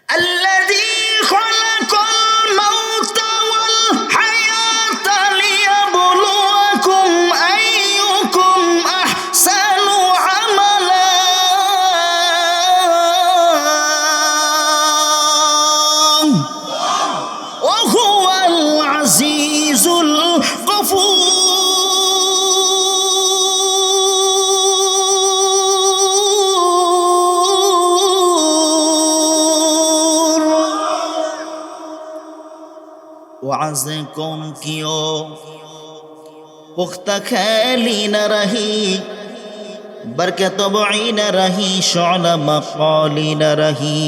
الذي خلق الموت والحياة ليبلوكم أيكم أحسن عملا وهو العزيز الغفور. وعزے کون کیو پختہ کھیلی نہ رہی برکہ طبعی نہ رہی شعلہ مقالی نہ رہی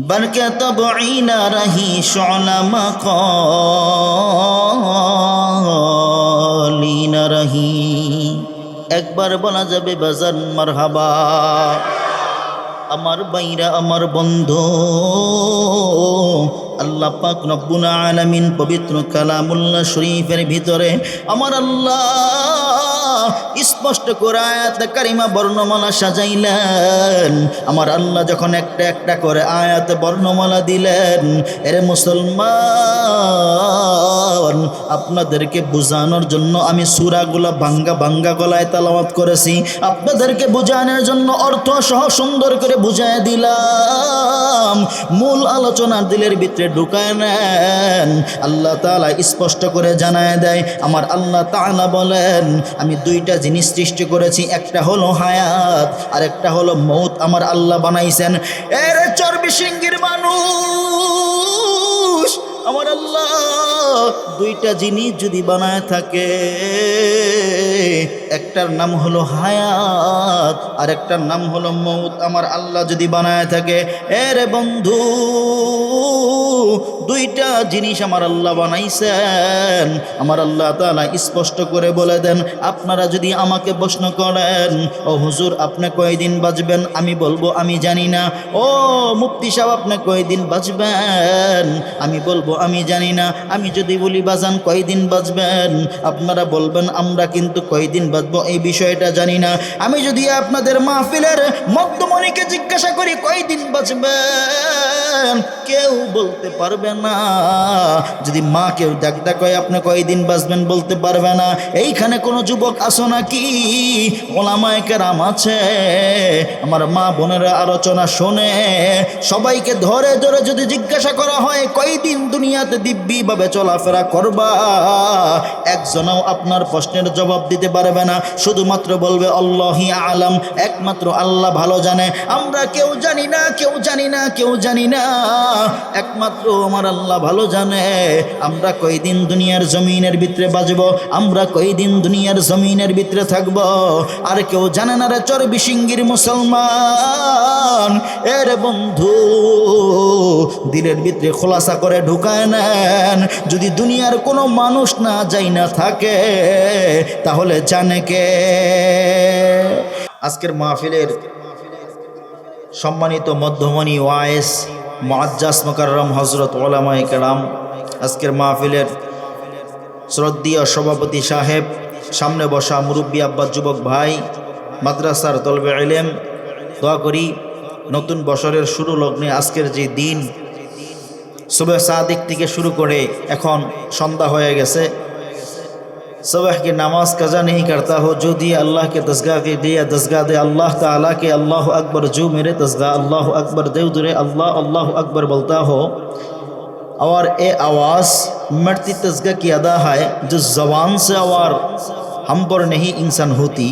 برکہ طبعی نہ رہی شعلہ مقالی نہ رہی ایک بار بولا যাবে বাজান মারহাবা আমার বাইরা আমার বন্ধু আল্লাহ পাক রব্বুল আলামিন পবিত্র কালামুল্লাহ শরীফের ভিতরে আমার আল্লাহ স্পষ্ট করে আয়াত কারিমা বর্ণমালা সাজাইলেন। আমার আল্লাহ যখন একটা একটা করে আয়াত বর্ণমালা দিলেন, এর মুসলমান আপনাদেরকে বোঝানোর জন্য আমি সূরাগুলো ভাঙ্গা ভাঙ্গা গলায় তেলাওয়াত করেছি, আপনাদেরকে বোঝানোর জন্য অর্থ সহ সুন্দর করে বুঝায় দিলাম। মূল আলোচনার দিলের ভিতরে ঢুকায় নেন। আল্লাহ তাআলা স্পষ্ট করে জানায় দেয়, আমার আল্লাহ তাআলা বলেন আমি দুইটা জিনিস সৃষ্টি করেছি, একটা হলো হায়াত আর একটা হলো মৌত। আমার আল্লাহ বানাইছেন। এর চর্বি সিংগির মানুষ আমার আল্লাহ দুইটা জিনিস যদি বানায় থাকে, একটার নাম হলো হায়াত আর একটার নাম হলো মৌত। আমার আল্লাহ যদি বানায় থাকে, এর বন্ধু দুইটা জিনিস আমার আল্লাহ বানাইছেন। আমার আল্লাহ তাআলা স্পষ্ট করে বলে দেন, আপনারা যদি আমাকে প্রশ্ন করেন ও হুজুর আপনি কয়দিন বাঁচবেন, আমি বলবো আমি জানি না। ও মুফতি সাহেব আপনি কয়দিন বাঁচবেন, আমি বলবো আমি জানি না। আমি যদি বলি বাজান কয়দিন বাঁচবেন, আপনারা বলবেন আমরা কিন্তু কয়দিন বাঁচবো এই বিষয়টা জানি না। আমি যদি আপনাদের মাহফিলের মধ্যমণিকে জিজ্ঞাসা করি কয়দিন বাঁচবেন, কেউ বলতে পারবে না। যদি মা কেউ ডাক কয় আপনি কয়দিন বাঁচবেন, বলতে পারবে না। এইখানে কোনো যুবক আসো নাকি? ওলামায়ে কেরাম আছে, আমার মা বোনেরা আলোচনা শোনে। সবাইকে ধরে ধরে যদি জিজ্ঞাসা করা হয় কয়দিন দুনিয়াতে দিব্যিভাবে চলাফেরা করবা, একজনও আপনার প্রশ্নের জবাব দিতে পারবে না। শুধুমাত্র বলবে আল্লাহি আলাম, একমাত্র আল্লাহ ভালো জানে। আমরা কেউ জানি না, কেউ জানি না, কেউ জানি না, একমাত্র আমার আল্লাহ ভালো জানে। আমরা কয়দিন দুনিয়ার জমিনের ভিতরে বাজব, আমরা কয়দিন দুনিয়ার জমিনের ভিতরে থাকব, আর কেউ জানে না রে চর্বি সিংগির মুসলমান। এর বন্ধু দিলের ভিতরে খোলাসা করে ঢুকায় নেন, যদি দুনিয়ার কোনো মানুষ না যাই না থাকে তাহলে জানে কে? আজকের মাহফিলের সম্মানিত মধ্যমণি ওয়াইস মুআজ্জাজ মুকাররম হযরত উলামায়ে কেরাম, আজকের মাহফিলের শ্রদ্ধেয় সভাপতি সাহেব, সামনে বসা মুরব্বী আব্বা, যুবক ভাই, মাদ্রাসার তলবে ইলম, দোয়া করি নতুন বছরের শুরু লগ্নে আজকের যে দিন সুবহ সাদিক থেকে শুরু করে এখন সন্ধ্যা হয়ে গেছে, सुबह की नमाज कज़ा नहीं करता हो, जो दिए अल्लाह के दसगाह के दिया दसगाह दे अल्लाह ताला के। अल्लाह अकबर जो मेरे दसगाह अल्लाह अकबर दे उधरे अल्लाह अल्लाह अकबर बोलता हो, और ये आवाज़ मरती तसगाह की अदा है जो जबान से और हम पर नहीं इंसान होती।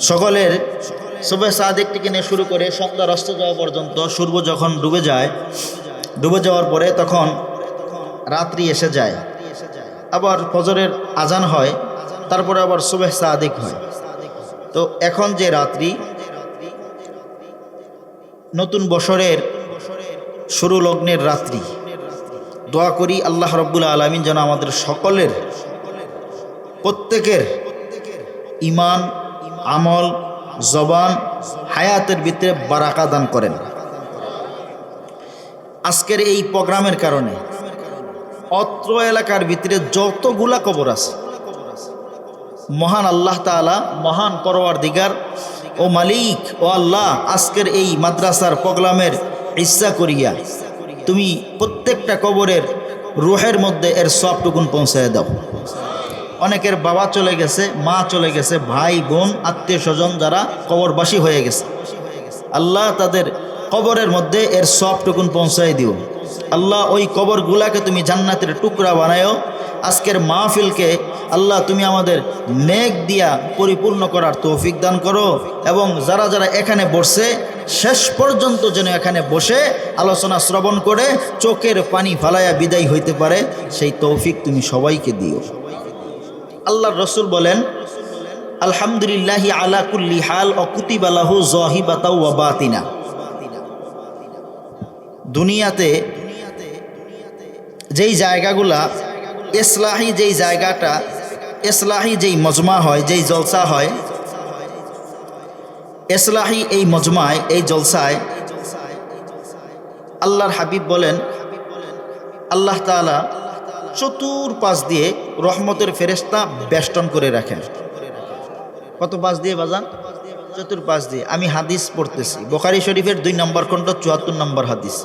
सकलेर सुबह सादिक থেকে নিয়ে শুরু করে সন্ধ্যা অস্ত যাওয়া পর্যন্ত, সূর্য যখন ডুবে যায়, ডুবে যাওয়ার পরে তখন রাত্রি এসে যায়, আবার ফজরের আজান হয়, তারপরে আবার সুবহ সাদিক হয়। তো এখন যে রাত্রি, নতুন বছরের শুরু লগ্নের রাত্রি, দোয়া করি আল্লাহ রাব্বুল আলামিন যেন আমাদের সকলের প্রত্যেকের ঈমান, আমল, জবান, হায়াতের ভিতরে বারাকা দান করেন। আজকের এই প্রোগ্রামের কারণে অত্র এলাকার ভিতরে যতগুলা কবর আছে, মহান আল্লাহ তাআলা, মহান পরওয়ারদিগার ও মালিক, ও আল্লাহ, আজকের এই মাদ্রাসার প্রোগ্রামের ইচ্ছা করিয়া তুমি প্রত্যেকটা কবরের রুহের মধ্যে এর সবটুকুন পৌঁছায় দাও। অনেকের বাবা চলে গেছে, মা চলে গেছে, ভাই বোন আত্মীয় স্বজন যারা কবরবাসী হয়ে গেছে, আল্লাহ তাদের কবরের মধ্যে এর সবটুকুন পৌঁছায় দিও। আল্লাহ ওই কবরগুলাকে তুমি জান্নাতের টুকরা বানায়ো। আজকের মাহফিলকে আল্লাহ তুমি আমাদের নেক দিয়া পরিপূর্ণ করার তৌফিক দান করো, এবং যারা যারা এখানে বসছে শেষ পর্যন্ত যেন এখানে বসে আলোচনা শ্রবণ করে চোখের পানি ফালাইয়া বিদায় হইতে পারে, সেই তৌফিক তুমি সবাইকে দিও। আল্লাহর রসুল বলেন, আলহামদুলিল্লাহি আলা কুল্লি হাল ও কুতিবা লাহু যাহিবাতাও ওয়া বাতিনা। দুনিয়াতে যেই জায়গাগুলা ইসলাহি, যেই জায়গাটা ইসলাহি, যেই মজমা হয়, যেই জলসা হয়, ইসলাহি এই মজমায়, এই জলসায় আল্লাহর হাবিব বলেন আল্লাহ তাআলা চতুর্পাশ দিয়ে রহমতের ফেরেশতা বেষ্টন করে রাখেন। কত পাশ দিয়ে বাজান? চতুর্পাশ দিয়ে। আমি হাদিস পড়তেছি, বুখারী শরীফের 2 নম্বর খণ্ড 74 নম্বর হাদিস।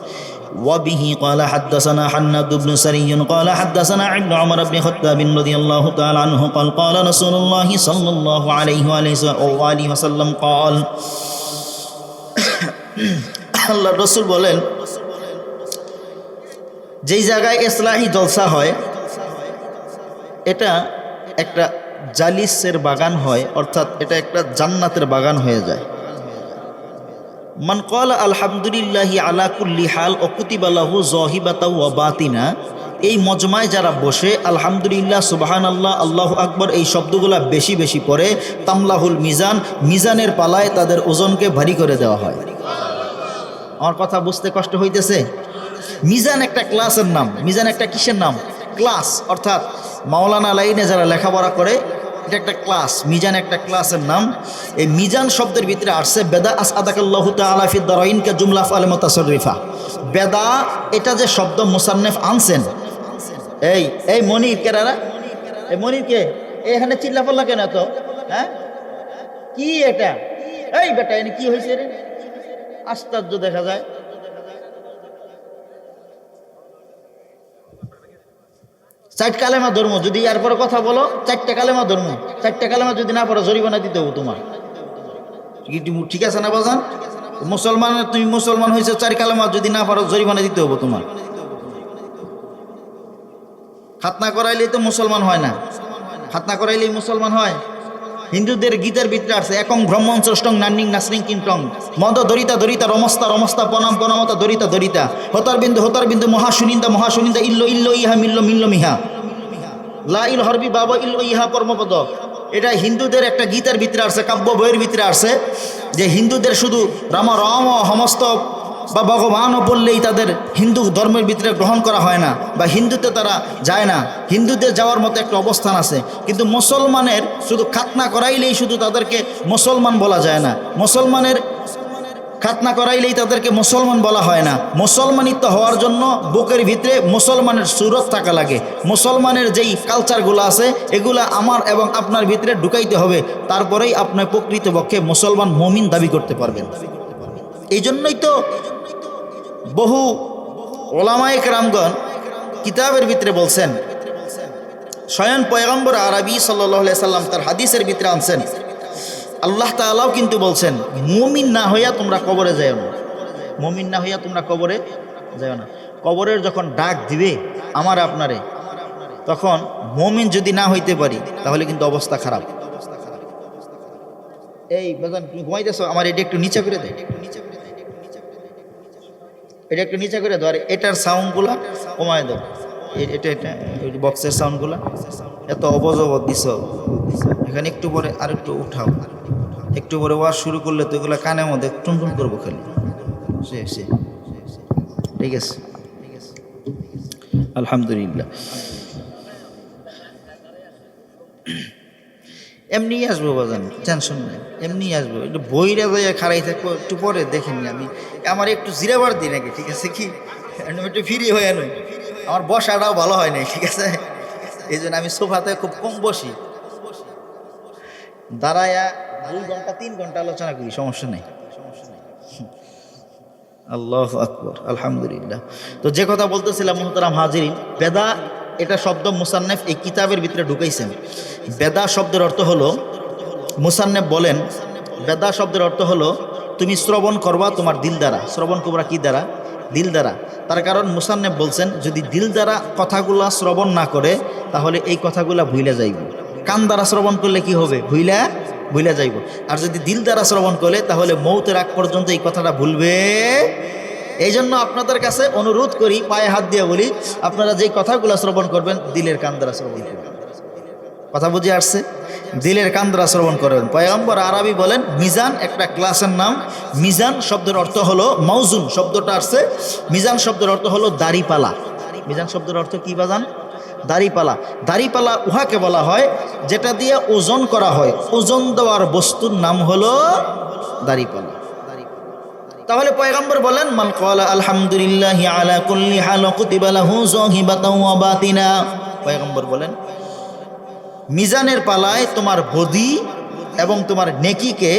وبه قال حدثنا حناد بن سري قال حدثنا ابن عمر بن خطاب رضي الله تعالى عنه قال قال رسول الله صلى الله عليه وآله وسلم قال আল্লাহ রসুল বলেন, যেই জায়গায় ইসলাহি জলসা হয় এটা একটা জালিসের বাগান হয়, অর্থাৎ এটা একটা জান্নাতের বাগান হয়ে যায়। মান ক্বালা আলহামদুলিল্লাহি আলা কুল্লি হাল ও কুতিবা লাহু যাহিবাতাও ওয়া বাতিনা, এই মজমায় যারা বসে আলহামদুলিল্লাহ, সুবহানাল্লাহ, আল্লাহু আকবার এই শব্দগুলা বেশি বেশি পড়ে, তামলাহুল মিজান, মিজানের পালায় তাদের ওজনকে ভারী করে দেওয়া হয়। আমার কথা বুঝতে কষ্ট হইতেছে? মিজান একটা ক্লাসের নাম। মিজান একটা কিসের নাম? ক্লাস। অর্থাৎ মাওলানা লাইনে যারা লেখাপড়া করে এটা একটা ক্লাস। মিজান একটা ক্লাসের নাম। এই মিজান শব্দের ভিতরে আসছে বেদা আসআদাকাল্লাহু তাআলা ফি দারাইন কা জুমলা আফআল মুতাসাররিফা। বেদা এটা যে শব্দ মুসান্নিফ আনছেন, এই মনির কেরারা, এই মনির কে? এখানে চিল্লাপাল্লা কেন তো? হ্যাঁ, কি এটা? এই বেটা, এনে কি হয়েছে রে? আশ্চর্য দেখা যায়। চারটা কালেমা ধর্ম, যদি এরপরে কথা বলো 4টা কালেমা ধর্ম, 4টা কালেমা যদি না পড়ো জরিমানা দিতে হবে তোমার। ঠিক আছে না বাজান? মুসলমান, তুমি মুসলমান হয়েছে, 4 কালেমা যদি না পারো জরিমানা দিতে হবে তোমার। খাতনা করাইলেই তো মুসলমান হয় না। খাতনা করাইলেই মুসলমান হয়? হিন্দুদের গীতার ভিতরে আছে, একং ব্রহ্মণ স্রষ্টং নান্নিং নাসরিং কিংটং মদ দরিতা দরিতা রমস্তা রমস্তা পনাম পনামতা দরিতা দরিতা হতার বিন্দু মহাশুনিন্দা মহাশুনিন্দা ইল্লো ইল্লো ইহা মিল্লো মিল্লো মিহা লা ইল হরবি বাবা ইল্লো ইহা পরমপদ। এটা হিন্দুদের একটা গীতার ভিতরে আসছে, কাব্য বইয়ের ভিতরে আসছে, যে হিন্দুদের শুধু রাম রাম সমস্ত বা ভগবানও বললেই তাদের হিন্দু ধর্মের ভিতরে গ্রহণ করা হয় না, বা হিন্দুতে তারা যায় না। হিন্দুদের যাওয়ার মতো একটা অবস্থান আছে, কিন্তু মুসলমানের শুধু খাতনা করাইলেই শুধু তাদেরকে মুসলমান বলা যায় না। মুসলমানের খাতনা করাইলেই তাদেরকে মুসলমান বলা হয় না। মুসলমানিত্ব হওয়ার জন্য বুকের ভিতরে মুসলমানের সুরত থাকা লাগে। মুসলমানের যেই কালচারগুলো আছে এগুলা আমার এবং আপনার ভিতরে ঢুকাইতে হবে, তারপরেই আপনার প্রকৃতপক্ষে মুসলমান মুমিন দাবি করতে পারবেন। এই জন্যই তো বহু ওলামায়ে কেরামগণ কিতাবের ভিতরে বলছেন, স্বয়ং পয়গম্বর আরবি সাল্লাল্লাহু আলাইহি সাল্লাম তার হাদিসের ভিতরে আনছেন, আল্লাহ তাআলাও কিন্তু বলছেন, মুমিন না হইয়া তোমরা কবরে যাও না। মুমিন না হইয়া তোমরা কবরে যাও না। কবরের যখন ডাক দিবে আমার আপনারে, তখন মুমিন যদি না হইতে পারি তাহলে কিন্তু অবস্থা খারাপ। এই বাজান, তুমি ঘুমাইতেছো, আমার এটা একটু নিচে করে দে, এটা একটু নিচে করে দাও। আর এটার সাউন্ডগুলা কমায় দাও, এটা বক্সের সাউন্ডগুলা এত অবজবত দিছ, এখানে একটু পরে আর একটু উঠাও। একটু পরে ওয়াজ শুরু করলে তো এগুলো কানের মধ্যে টুনটুন করবো খালি। সে ঠিক আছে, আলহামদুলিল্লাহ। এমনি আসবো বাজান, টেনশন নেই, এমনি আসবো। একটু বইরা যাইয়া খাড়াই থাকবো, একটু পরে দেখেন আমি, আমার একটু জিরাবার দিই নাকি, ঠিক আছে কি, একটু ফ্রি হয়ে নই, আমার বসাটাও ভালো হয় নাই, ঠিক আছে। এই জন্য আমি সোফাতে খুব কম বসি, 2 ঘন্টা 3 ঘন্টা আলোচনা করি, সমস্যা নেই। আল্লাহু আকবার, আলহামদুলিল্লাহ। তো যে কথা বলতেছিলাম মুহতারাম হাজিরিন, বেদা এটা শব্দ মুসান্নেফ এই কিতাবের ভিতরে ঢুকাইছেন। বেদা শব্দের অর্থ হলো, মুসান্নেফ বলেন বেদা শব্দের অর্থ হলো তুমি শ্রবণ করবা তোমার দিল দ্বারা। শ্রবণ করবা কি দ্বারা? দিল দ্বারা। তার কারণ মুসান্নেফ বলছেন যদি দিল দ্বারা কথাগুলা শ্রবণ না করে তাহলে এই কথাগুলা ভুলে যাইব। কান দ্বারা শ্রবণ করলে কি হবে? ভুলে যাইব। আর যদি দিল দ্বারা শ্রবণ করে তাহলে মৌতের আগ পর্যন্ত এই কথাটা ভুলবে। এই জন্য আপনাদের কাছে অনুরোধ করি, পায়ে হাত দিয়ে বলি, আপনারা যেই কথাগুলো শ্রবণ করবেন দিলের কান দ্বারা শ্রবণ করবেন। কথা বুঝে আসছে? দিলের কান দ্বারা শ্রবণ করবেন। পয়গম্বর আরবি বলেন মিজান একটা ক্লাসের নাম। মিজান শব্দের অর্থ হলো, মাউজুন শব্দটা আসছে, মিজান শব্দের অর্থ হলো দাড়িপালা। মিজান শব্দের অর্থ কি বাজান? দাড়িপালা। দাড়িপালা উহাকে বলা হয় যেটা দিয়ে ওজন করা হয়। ওজন দেওয়ার বস্তুর নাম হলো দাড়িপালা। তাহলে পয়গম্বর বলেন মান ক্বালা আলহামদুলিল্লাহি আলা কুল্লি হাল কুতিবা লাহু যাহিবাতাও ওয়া বাতিনা। পয়গম্বর বলেন মিজানের পালায় তোমার বদি এবং তোমার নেকিকে,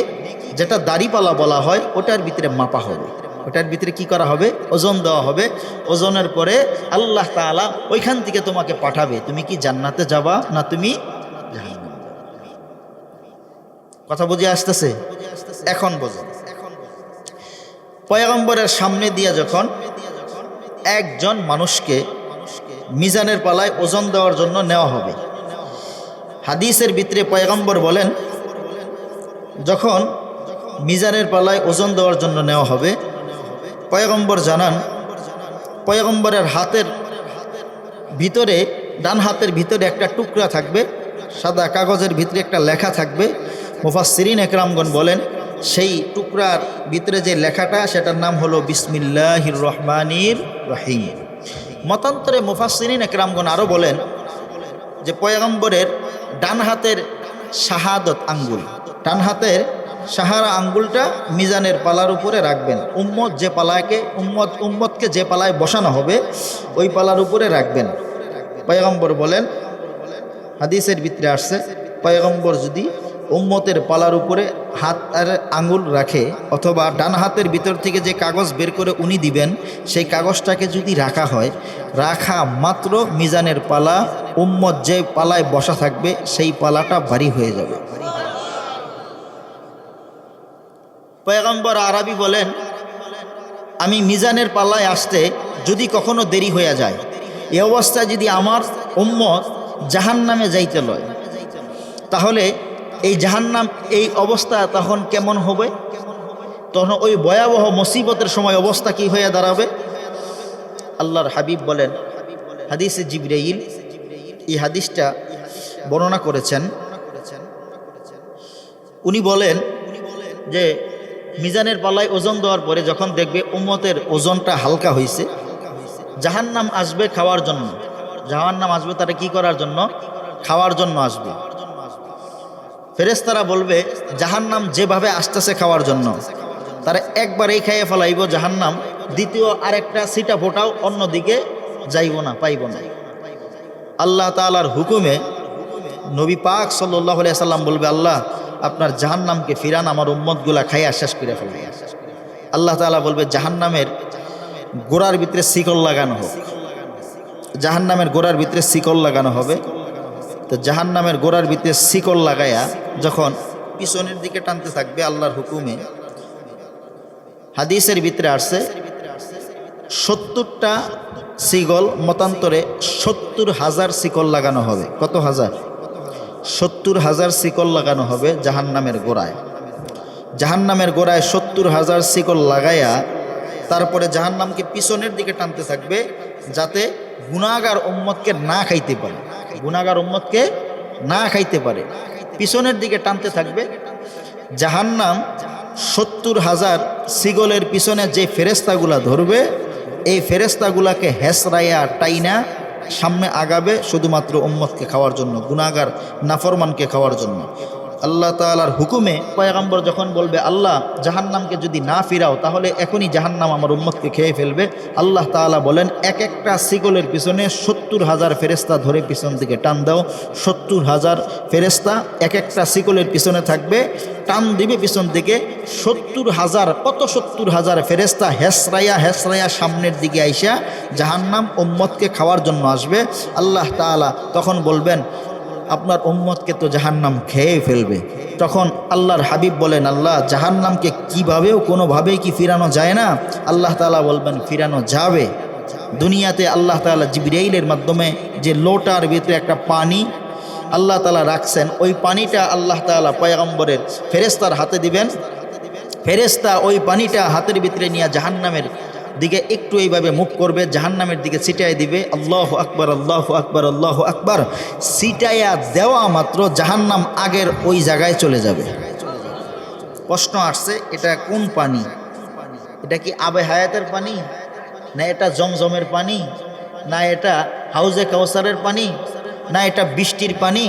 যেটা দাড়িপালা বলা হয়, ওটার ভিতরে মাপা হবে। ওটার ভিতরে কি করা হবে? ওজন দেওয়া হবে। ওজনের পরে আল্লাহ তাআলা ওইখান থেকে তোমাকে পাঠাবে, তুমি কি জান্নাতে যাবা না তুমি জাহান্নামে। কথা বুঝে আসতেছে? এখন বোঝো, পয়গম্বরের সামনে দিয়ে যখন একজন মানুষকে মিজানের পালায় ওজন দেওয়ার জন্য নেওয়া হবে, হাদিসের ভিতরে পয়গম্বর বলেন যখন মিজানের পালায় ওজন দেওয়ার জন্য নেওয়া হবে, পয়গম্বর জানান পয়গম্বরের হাতের ভিতরে, ডান হাতের ভিতরে একটা টুকরা থাকবে, সাদা কাগজের ভিতরে একটা লেখা থাকবে। মুফাসসিরিন একরামগণ বলেন সেই টুকরার ভিতরে যে লেখাটা সেটার নাম হলো বিসমিল্লাহির রহমানির রহিম। মতান্তরে মুফাসসিরিন একরামগণ আরও বলেন যে পয়গম্বরের ডান হাতের শাহাদত আঙ্গুল, ডান হাতের সাহারা আঙ্গুলটা মিজানের পালার উপরে রাখবেন। উম্মতকে যে পালায় বসানো হবে ওই পালার উপরে রাখবেন। পয়গম্বর বলেন, হাদিসের ভিতরে আসছে, পয়গম্বর যদি উম্মতের পালার উপরে হাত আর আঙ্গুল রাখে, অথবা ডান হাতের ভিতর থেকে যে কাগজ বের করে উনি দিবেন সেই কাগজটাকে যদি রাখা হয়, রাখা মাত্র মিজানের পালা, উম্মত যে পালায় বসা থাকবে সেই পালাটা ভারী হয়ে যাবে। পয়গম্বর আরবি বলেন আমি মিজানের পাল্লায় আসতে যদি কখনো দেরি হয়ে যায়, এই অবস্থায় যদি আমার উম্মত জাহান্নামে যাইতে লয়, তাহলে এই জাহান্নাম এই অবস্থা তখন কেমন হবে? তখন ওই ভয়াবহ মুসিবতের সময় অবস্থা কি হয়ে দাঁড়াবে? আল্লাহর হাবিব বলেন, হাদিসে জিবরাইল এই হাদিসটা বর্ণনা করেছেন। উনি বলেন যে মিজানের পাল্লায় ওজন দেওয়ার পরে যখন দেখবে উম্মতের ওজনটা হালকা হয়েছে, জাহান্নাম আসবে খাওয়ার জন্য। জাহান্নাম আসবে তারা কি করার জন্য? খাওয়ার জন্য আসবে। ফেরেশতারা বলবে জাহান্নাম যেভাবে আসতেছে খাওয়ার জন্য, তারা একবারেই খাইয়ে ফেলাইব জাহান্নাম, দ্বিতীয় আরেকটা সিটা ফোটাও অন্যদিকে যাইব না, পাইব না। আল্লাহ তাআলার হুকুমে নবী পাক সাল্লাল্লাহু আলাইহি সাল্লাম বলবে, আল্লাহ আপনার জাহান্নামকে ফিরান, আমার উম্মতগুলা খাইয়া শেষ করে ফেলবে। আল্লাহ তাআলা বলবে জাহান্নামের গোড়ার ভিতরে শিকল লাগানো হোক। জাহান্নামের গোড়ার ভিতরে শিকল লাগানো হবে। তো জাহান্নামের গোড়ার ভিতরে শিকল লাগায়া যখন পিছনের দিকে টানতে থাকবে আল্লাহর হুকুমে, হাদিসের ভিতরে আসছে 70টা শিকল, মতান্তরে 70,000 শিকল লাগানো হবে। কত হাজার? 70,000 শিকল লাগানো হবে জাহান্নামের গোড়ায়। জাহান্নামের গোড়ায় 70,000 শিকল লাগাইয়া তারপরে জাহান্নামকে পিছনের দিকে টানতে থাকবে যাতে গুনাহগার উম্মতকে না খাইতে পারে, গুনাহগার উম্মতকে না খাইতে পারে। পিছনের দিকে টানতে থাকবে। জাহান্নাম 70,000 শিকলের পিছনে যে ফেরেশতাগুলা ধরবে, এই ফেরেশতাগুলাকে হেসরাইয়া টাইনা সামনে আগাবে শুধুমাত্র উম্মতকে খাওয়ার জন্য, গুনাহগার নাফরমানকে খাওয়ার জন্য। আল্লাহ তাআলার হুকুমে পয়গম্বর যখন বলবে আল্লাহ জাহান্নামকে যদি না ফিরাও তাহলে এখনই জাহান্নাম আমার উম্মতকে খেয়ে ফেলবে, আল্লাহ তাআলা বলেন এক একটা শিকলের পিছনে 70,000 ফেরেশতা ধরে পিছন দিকে টান দাও। 70,000 ফেরেশতা এক একটা শিকলের পিছনে থাকবে, টান দিবে পিছন দিকে। 70,000 কত 70,000 ফেরেশতা হেসরাইয়া হেসরাইয়া সামনের দিকে আইসা জাহান্নাম উম্মতকে খাওয়ার জন্য আসবে। আল্লাহ তাআলা তখন বলবেন আপনার উম্মতকে তো জাহান্নাম খেয়ে ফেলবে। তখন আল্লাহর হাবিব বলেন আল্লাহ জাহান্নামকে কীভাবেও কোনোভাবেই কি ফিরানো যায় না? আল্লাহ তাআলা বলবেন ফিরানো যাবে। দুনিয়াতে আল্লাহ তাআলা জিবরাইলের মাধ্যমে যে লোটার ভিতরে একটা পানি আল্লাহ তাআলা রাখছেন, ওই পানিটা আল্লাহ তাআলা পয়গম্বরের ফেরেশতার হাতে দিবেন। ফেরেশতা ওই পানিটা হাতের ভিতরে নিয়ে জাহান্নামের দিকে একটু এইভাবে মুখ করবে, জাহান্নামের দিকে ছিটাই দিবে। আল্লাহু আকবার, আল্লাহু আকবার, আল্লাহু আকবার। ছিটাইয়া দেওয়া মাত্র জাহান্নাম আগের ওই জায়গায় চলে যাবে। প্রশ্ন আসছে এটা কোন পানি? এটা কি আবে হায়াতের পানি, না এটা জমজমের পানি, না এটা হাউজে কাউসারের পানি, না এটা বৃষ্টির পানি,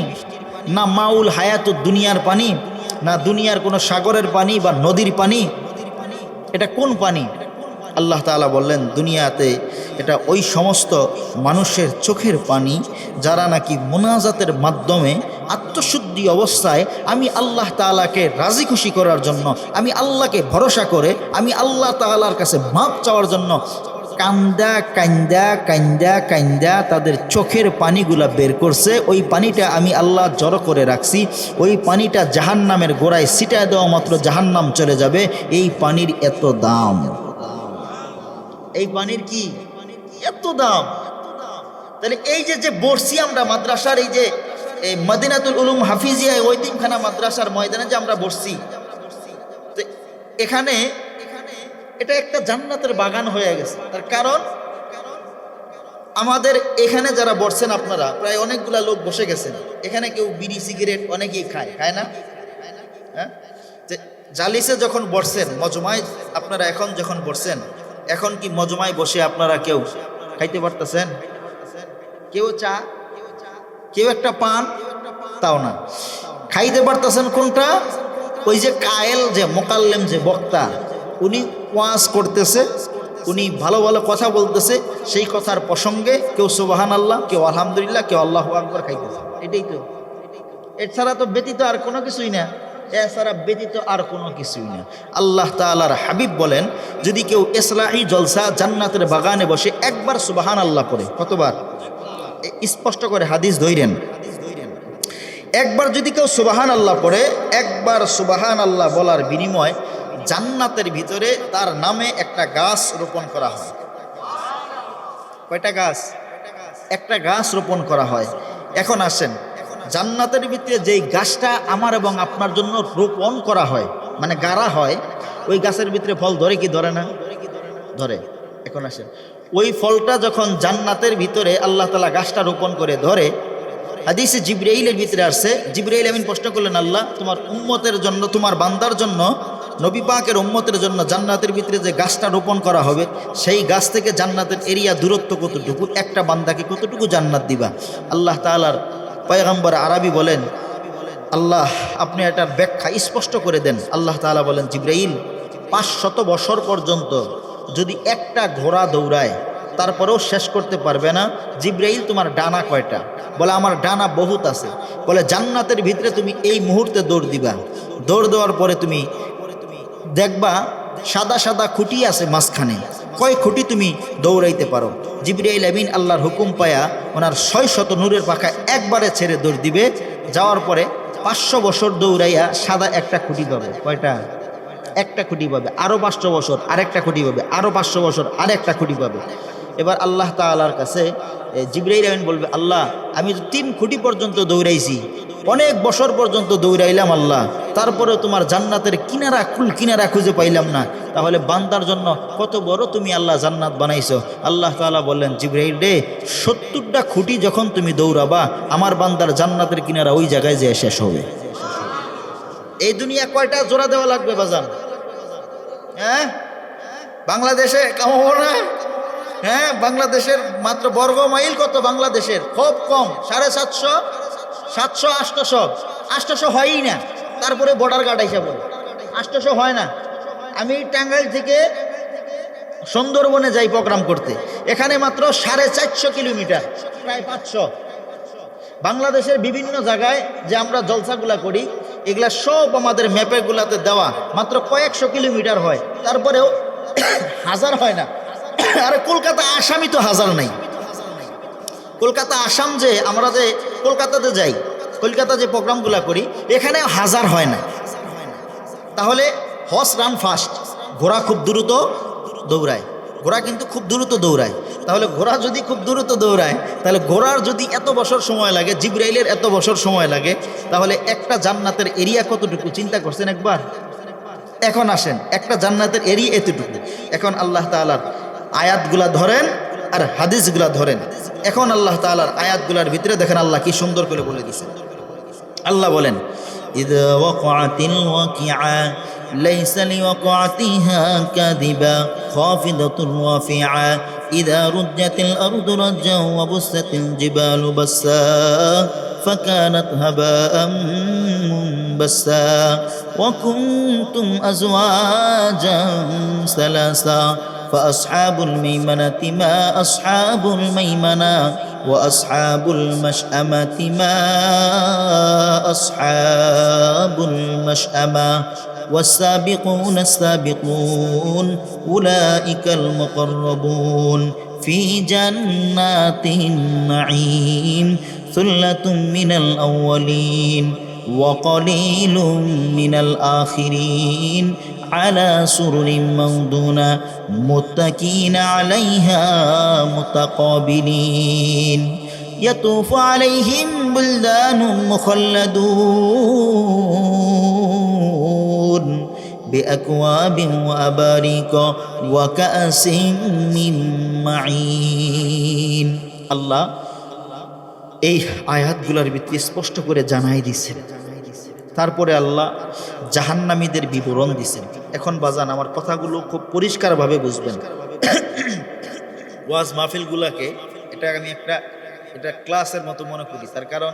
না মাউল হায়াতুদ দুনিয়ার পানি, না দুনিয়ার কোনো সাগরের পানি বা নদীর পানি? এটা কোন পানি? আল্লাহ তাআলা বললেন দুনিয়াতে এটা ওই সমস্ত মানুষের চোখের পানি যারা নাকি মুনাজাতের মাধ্যমে আত্মশুদ্ধি অবস্থায় আমি আল্লাহ তাআলাকে রাজি খুশি করার জন্য, আমি আল্লাহকে ভরসা করে আমি আল্লাহ তাআলার কাছে মাপ চাওয়ার জন্য কান্দা কান্দা কান্দা কান্দা তাদের চোখের পানিগুলা বের করছে। ওই পানিটা আমি আল্লাহ জড়ো করে রাখছি। ওই পানিটা জাহান্নামের গোড়ায় ছিটায় দেওয়া মাত্র জাহান্নাম চলে যাবে। এই পানির এত দাম, এই পানির কি এত দাম? তাহলে এই যে বর্ষি আমরা মাদ্রাসার এই যে মদিনাতুল উলুম হাফিজিয়া ওইতিমখানা মাদ্রাসার ময়দানে যে আমরা বসছি, তো এখানে এটা একটা জান্নাতের বাগান হয়ে গেছে। তার কারণ আমাদের এখানে যারা বসছেন আপনারা প্রায় অনেকগুলা লোক বসে গেছেন এখানে, কেউ বিড়ি সিগারেট অনেকেই খায়, খায় না? হ্যাঁ, জালিসে যখন বসছেন মজমায় আপনারা এখন যখন বসছেন, এখন কি মজমায় বসে আপনারা কেউ খাইতে পারতেছেন? কেউ চা, কেউ একটা পান, তাও না। খাইতে পারতেছেন কোনটা? ওই যে কায়েল যে মোকাল্লেম যে বক্তা, উনি ওয়াজ করতেছে, উনি ভালো ভালো কথা বলতেছে, সেই কথার প্রসঙ্গে কেউ সুবহানাল্লাহ, কেউ আলহামদুলিল্লাহ, কেউ আল্লাহু আকবার খাইতেছে। এটাই তো, এছাড়া তো ব্যতীত আর কোনো কিছুই না, এছাড়া ব্যতীত আর কোনো কিছুই না। আল্লাহ তাআলার হাবিব বলেন যদি কেউ ইসলাহি জলসা জান্নাতের বাগানে বসে একবার সুবহানাল্লাহ পড়ে, কতবার? স্পষ্ট করে হাদিস ধইরেন, একবার যদি কেউ সুবহানাল্লাহ পড়ে, একবার সুবহানাল্লাহ বলার বিনিময় জান্নাতের ভিতরে তার নামে একটা গাছ রোপণ করা হয়। কয়টা গাছ? একটা গাছ রোপণ করা হয়। এখন আসেন, জান্নাতের ভিতরে যেই গাছটা আমার এবং আপনার জন্য রোপণ করা হয়, মানে গাড়া হয়, ওই গাছের ভিতরে ফল ধরে কি ধরে না? ধরে। এখন আসেন, ওই ফলটা যখন জান্নাতের ভিতরে আল্লাহ তাআলা গাছটা রোপণ করে ধরে, হাদিসে জিবরাইলের ভিতরে আসছে, জিবরাইল আমিন প্রশ্ন করলেন আল্লাহ তোমার উম্মতের জন্য, তোমার বান্দার জন্য, নবী পাকের উম্মতের জন্য জান্নাতের ভিতরে যে গাছটা রোপণ করা হবে সেই গাছ থেকে জান্নাতের এরিয়া দূরত্ব কতটুকু, একটা বান্দাকে কতটুকু জান্নাত দিবা? আল্লাহ তাআলার পয়গম্বর আরবি বলেন আল্লাহ আপনি এটার ব্যাখ্যা স্পষ্ট করে দেন। আল্লাহ তাআলা বলেন জিবরাইল 500 বছর পর্যন্ত যদি একটা ঘোড়া দৌড়ায় তারপরেও শেষ করতে পারবে না। জিবরাইল তোমার ডানা কয়টা? বলে আমার ডানা বহুত আছে। বলে জান্নাতের ভিতরে তুমি এই মুহূর্তে দৌড় দিবা, দৌড় দেওয়ার পরে তুমি দেখবা সাদা সাদা খুঁটি আছে মাঝখানে, কয় খুঁটি তুমি দৌড়াইতে পারো। জিবরাইল আমিন আল্লাহর হুকুম পায়া ওনার 600 নূরের পাখা একবারে ছেড়ে দৌড় দিবে। যাওয়ার পরে 500 বছর দৌড়াইয়া সাদা একটা খুঁটি পাবে। কয়টা? একটা খুঁটি পাবে। আরও 500 বছর আরেকটা খুঁটি পাবে, আরও 500 বছর আরেকটা খুঁটি পাবে। এবার আল্লাহ তাআলার কাছে জিবরাইল আমিন বলবে আল্লাহ আমি তো 3 খুঁটি পর্যন্ত দৌড়াইছি, অনেক বছর পর্যন্ত দৌড়াইলাম আল্লাহ, তারপরে তোমার জান্নাতের কিনারা কুল কিনারা খুঁজে পাইলাম না। তাহলে বান্দার জন্য কত বড় তুমি আল্লাহ জান্নাত বানাইছো। আল্লাহ তাআলা বললেন জিবরাইল রে 70টা খুঁটি যখন তুমি দৌড়াবা আমার বান্দার জান্নাতের কিনারা ওই জায়গায় যেয়ে শেষ হবে। এই দুনিয়া কয়টা জোড়া দেওয়া লাগবে বাজান? হ্যাঁ, বাংলাদেশে কামাবো না? হ্যাঁ, বাংলাদেশের মাত্র বর্গ মাইল কত? বাংলাদেশের খুব কম, 750, 700, 800, 800 হয়ই না। তারপরে বর্ডার গার্ড আইসা পড়ে। 800 হয় না। আমি টাঙ্গাইল থেকে সুন্দরবনে যাই প্রোগ্রাম করতে, এখানে মাত্র 450 কিলোমিটার, প্রায় 500। বাংলাদেশের বিভিন্ন জায়গায় যে আমরা জলসাগুলা করি এগুলা সব আমাদের ম্যাপেগুলাতে দেওয়া, মাত্র কয়েকশো কিলোমিটার হয়, তারপরেও হাজার হয় না। আর কলকাতা আসামই তো হাজার নাই। কলকাতা আসাম যে আমরা যে কলকাতাতে যাই, কলকাতা যে প্রোগ্রামগুলা করি এখানে হাজার হয় না। তাহলে হর্স রান ফাস্ট, ঘোড়া খুব দ্রুত দৌড়ায়, ঘোড়া কিন্তু খুব দ্রুত দৌড়ায়। তাহলে ঘোড়া যদি খুব দ্রুত দৌড়ায়, তাহলে ঘোড়ার যদি এত বছর সময় লাগে, জিবরাইলের এত বছর সময় লাগে, তাহলে একটা জান্নাতের এরিয়া কতটুকু চিন্তা করছেন একবার? এখন আসেন, একটা জান্নাতের এরিয়া এতটুকু। এখন আল্লাহ তাআলার আয়াতগুলা ধরেন আর হাদিসগুলা ধরেন। এখন আল্লাহ তাআলার আয়াতগুলার ভিতরে দেখেন আল্লাহ কি সুন্দর করে বলে দিয়েছেন। আল্লাহ বলেন, ইযা ওয়াকাতিল ওয়াকিআ লাইসা লিওয়াকাতিহা কাযিবা খাফিদাতুর রাফিআ ইযা রুজ্জাতিল আরদু রাজ্জান ওয়া বুসাতিল জিবালু বাসসা ফাকানাত হাবাআম মুনবাসসা ওয়া কুনতুম আজওয়াজান সালাসা فأصحاب الميمنة ما أصحاب الميمنة وأصحاب المشأمة ما أصحاب المشأمة والسابقون السابقون أولئك المقربون في جنات النعيم ثلة من الأولين وقليل من الآخرين على سرر موضونة متكئين عليها متقابلين يطوف عليهم بلدان مخلدون بأكواب وأباريق وكأس من معين। আল্লাহ এই আয়াতগুলোর ভিতরে স্পষ্ট করে জানাই দিয়েছেন। তারপরে আল্লাহ জাহান্নামীদের বিবরণ দিয়েছেন। এখন বাজান আমার কথাগুলো খুব পরিষ্কারভাবে বুঝবেন। ওয়াজ মাহফিলগুলোকে আমি এটা ক্লাসের মতো মনে করি। তার কারণ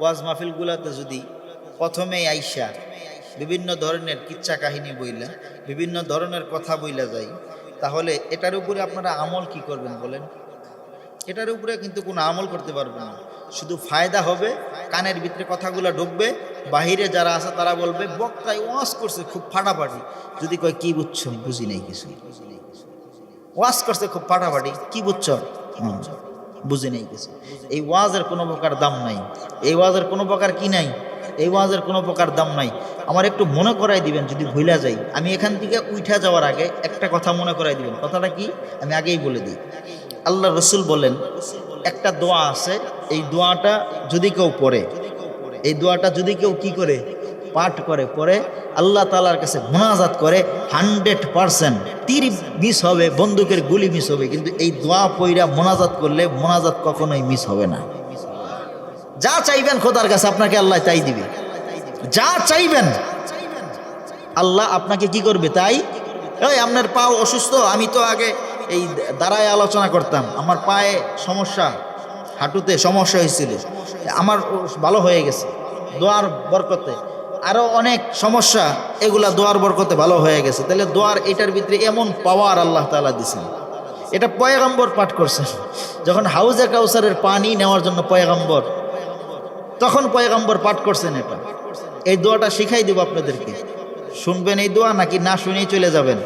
ওয়াজ মাহফিলগুলোতে যদি প্রথমেই আইসা বিভিন্ন ধরনের কিচ্ছা কাহিনী বইলা, বিভিন্ন ধরনের কথা বইলা যায়, তাহলে এটার উপরে আপনারা আমল কি করবেন বলেন? এটার উপরে কিন্তু কোনো আমল করতে পারবেন না। শুধু ফায়দা হবে, কানের ভিতরে কথাগুলো ঢুকবে, বাহিরে যারা আছে তারা বলবে বক্তায় ওয়াজ করছে খুব ফাটাফাটি। যদি কয় কি বুঝছো, বুঝি নাই কিছু। ওয়াজ করছে খুব ফাটাফাটি, কি বুঝছো? বুঝি নাই কিছু। এই ওয়াজের কোনো প্রকার দাম নাই। এই ওয়াজের কোনো প্রকার কি নাই? এই ওয়াজের কোনো প্রকার দাম নাই। আমার একটু মনে করাই দিবেন যদি ভুলা যাই। আমি এখান থেকে উঠা যাওয়ার আগে একটা কথা মনে করাই দিবেন। কথাটা কি আমি আগেই বলে দিই। আল্লাহ রসুল বলেন একটা দোয়া আছে, এই দোয়াটা যদি কেউ পড়ে, এই দোয়াটা যদি কেউ কি করে পাঠ করে, পরে আল্লাহ তাআলার কাছে মুনাজাত করে, 100% তীর মিস হবে, বন্দুকের গুলি মিস হবে, কিন্তু এই দোয়া পইরা মুনাজাত করলে মুনাজাত কখনোই মিস হবে না। যা চাইবেন খোদার কাছে আপনাকে আল্লাহ তাই দিবে। যা চাইবেন আল্লাহ আপনাকে কি করবে তাই। এই আপনার পাও অসুস্থ, আমি তো আগে এই দাঁড়ায় আলোচনা করতাম, আমার পায়ে সমস্যা, হাঁটুতে সমস্যা হয়েছিল, আমার ভালো হয়ে গেছে দোয়ার বরকতে। আরও অনেক সমস্যা, এগুলা দোয়ার বরকতে ভালো হয়ে গেছে। তাহলে দোয়ার এটার ভিতরে এমন পাওয়ার আল্লাহ তাআলা দিয়েছেন। এটা পয়গম্বর পাঠ করছেন যখন হাউজে কাউসারের পানি নেওয়ার জন্য পয়গম্বর, তখন পয়গম্বর পাঠ করছেন এটা। এই দোয়াটা শিখাই দেব আপনাদেরকে, শুনবেন এই দোয়া নাকি না শুনেই চলে যাবেন?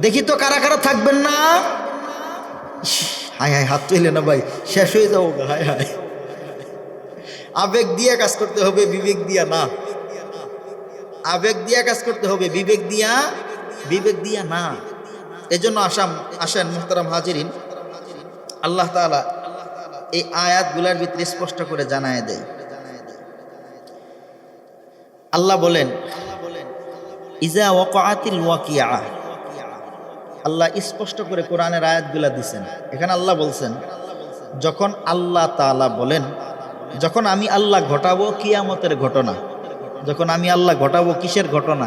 দেখি তো কারা কারা থাকবেন না। হায় হায়, হাত তুলে না ভাই, শেষ হয়ে যাবো। হায় হায়, আবেগ দিয়ে কাজ করতে হবে, বিবেক দিয়া না। আবেগ দিয়া কাজ করতে হবে, বিবেক দিয়া না। এজন্য আসেন মুহতারাম হাজিরিন, আল্লাহ তাআলা এই আয়াতগুলার ভিতরে স্পষ্ট করে জানায় দেয়। আল্লাহ বলেন ইজা ওয়াকাতিল ওয়াকিআ। আল্লাহ স্পষ্ট করে কোরআনের আয়াতগুলা দিছেন। এখানে আল্লাহ বলছেন যখন আল্লাহ তাআলা বলেন, যখন আমি আল্লাহ ঘটাবো কিয়ামতের ঘটনা, যখন আমি আল্লাহ ঘটাবো কিসের ঘটনা?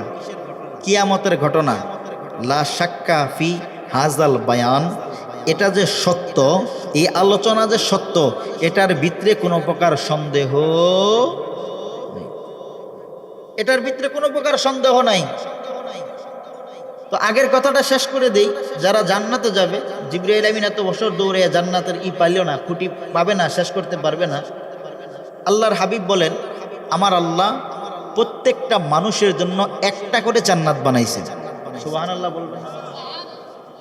কিয়ামতের ঘটনা। লা শাক্কা ফি হাজাল বায়ান, এটা যে সত্য, এই আলোচনা যে সত্য, এটার ভিতরে কোনো প্রকার সন্দেহ নেই। এটার ভিতরে কোনো প্রকার সন্দেহ নাই। তো আগের কথাটা শেষ করে দেই, যারা জান্নাতে যাবে, জিবরাইল আমিন এত বছর দৌড়ে জান্নাতের পাইল না, খুঁটি পাবে না, শেষ করতে পারবে না। আল্লাহর হাবিব বলেন, আমার আল্লাহ প্রত্যেকটা মানুষের জন্য একটা করে জান্নাত বানাইছে। সুবহানাল্লাহ বলবেন।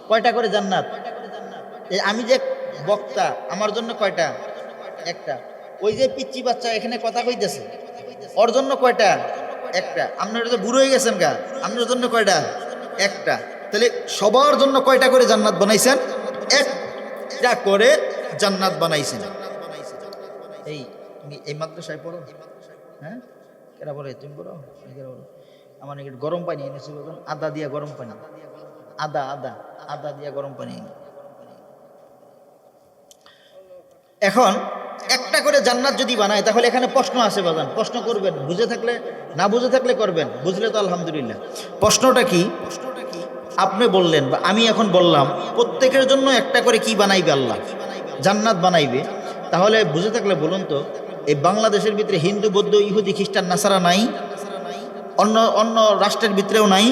কয়টা করে জান্নাত? এই আমি যে বক্তা, আমার জন্য কয়টা? একটা। ওই যে পিচ্চি বাচ্চা এখানে কথা কইতেছে, ওর জন্য কয়টা? একটা। আপনারা তো বুড়ো হয়ে গেছেন গা, আপনার জন্য কয়টা? একটা। তাহলে সবার জন্য কয়টা করে জান্নাত বানাইছেন? একটা করে জান্নাত বানাইছেন। এই তুমি এই মাদ্রাসায় পড়ো? হ্যাঁ, কেরা পড়ে? তুমি পড়ো? আমার গরম পানি এনেছি, আদা দিয়া গরম পানি, আদা আদা আদা দিয়া গরম পানি। এখন একটা করে জান্নাত যদি বানায়, তাহলে এখানে প্রশ্ন আছে বাজান, প্রশ্ন করবেন, বুঝে থাকলে, না বুঝে থাকলে করবেন, বুঝলে তো আলহামদুলিল্লাহ। প্রশ্নটা কি? আপনি বললেন বা আমি এখন বললাম, প্রত্যেকের জন্য একটা করে কি বানাইবে আল্লাহ? জান্নাত বানাইবে। তাহলে বুঝে থাকলে বলুন তো, এই বাংলাদেশের ভিতরে হিন্দু, বৌদ্ধ, ইহুদি, খ্রিস্টান, নাসারা নাই? অন্য অন্য রাষ্ট্রের ভিতরেও নাই?